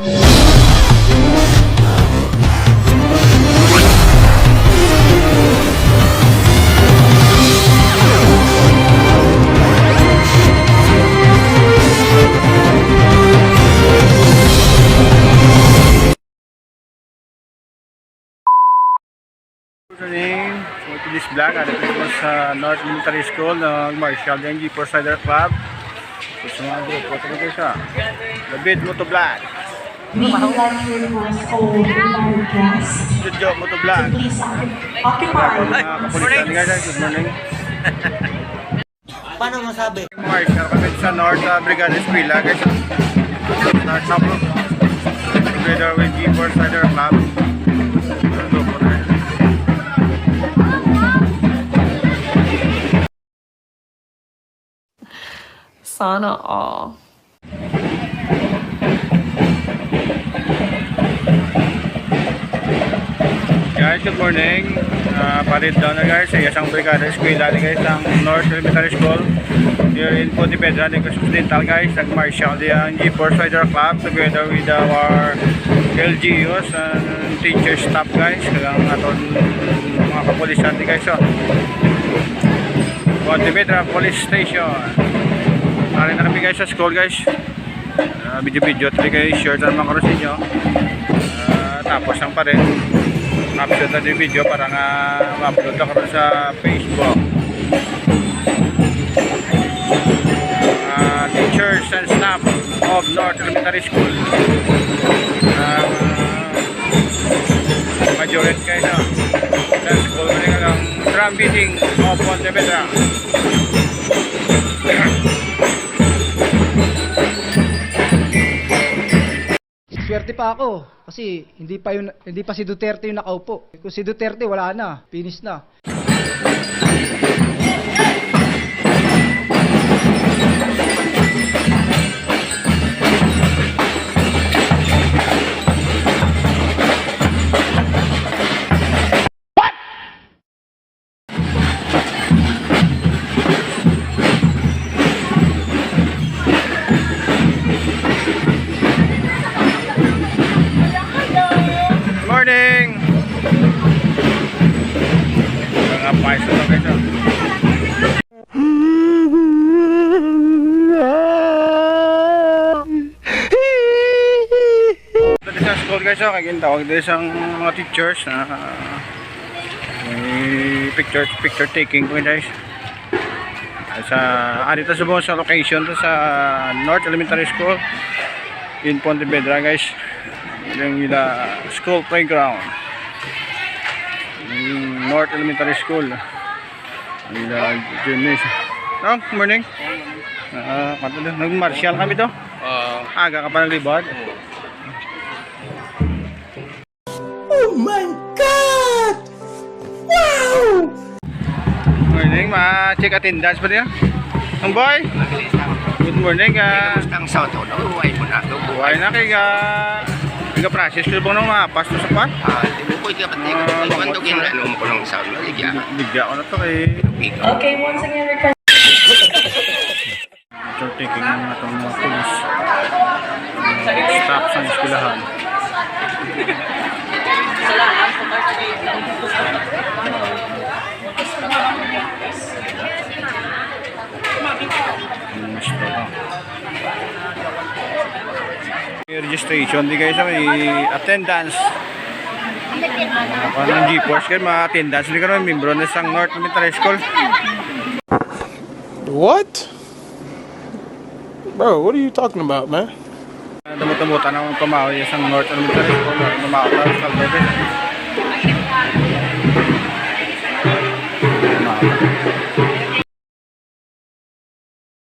For this vlog, ito po sa North Elementary School ng Marshall Yang Jeepers Rider Club. So sa mga grupo, ito po siya. Labid Motovlog. Studio Motovlog. Good morning. Paano masabi? Marshall kami sa North Brigada Eskwela guys. Start na po. Together with Jeepers Rider Club. Sana all. Guys, good morning. Parit down na guys sa isang brigada eskwela guys ng North Elementary School here in Pontevedra, Negros Occidental guys. Nag-marshal ang Jeepers Rider Club together with our LGUs and teacher staff guys. Kagang aton mga kapulisan guys. So, Pontevedra Police Station. Narin na kami guys sa school guys. Video-video tuloy kayo share na naman ko sa inyo. Tapos lang pa rin upload na yung video para nga ma-upload na ko sa Facebook. Teachers and staff of North Elementary School. Majority kayo no? Sa school ko rin ang drum beating of Pontevedra. Swerte pa ako kasi hindi pa si Duterte yung nakaupo. Kung si Duterte wala na, finish na. Morning! Mga paiso na kayo. Ito sa school guys, kaya tawag din sa mga teachers na may picture taking po guys. Dito sa buong sa location to sa North Elementary School in Pontevedra guys. Yung school playground North Elementary School gymnasium. Good morning. Nag-martial kami to. Aga ka pa naglibad. Oh my God! Wow! Morning, ma-check attendance pa niya. Ang boy. Good morning ka. Ang sauto na uway mo na. Buhay na kay ka. Process ko bang nang mapas to sa pan? Hindi mo po ito kapatid. Iwan to ginano mo ko ng sound. Ligya ko na to eh. Okay, once again, request. Ito taking ng itong mga police. Stop sa eskwelahan. Registration di guys, may attendance ng G-Force kayo, ma-attendance di ka naman membro na isang North Elementary School. What? Bro, what are you talking about, man? Damot-damutan ang tumawi isang North Elementary School, tumawi sa Salvador.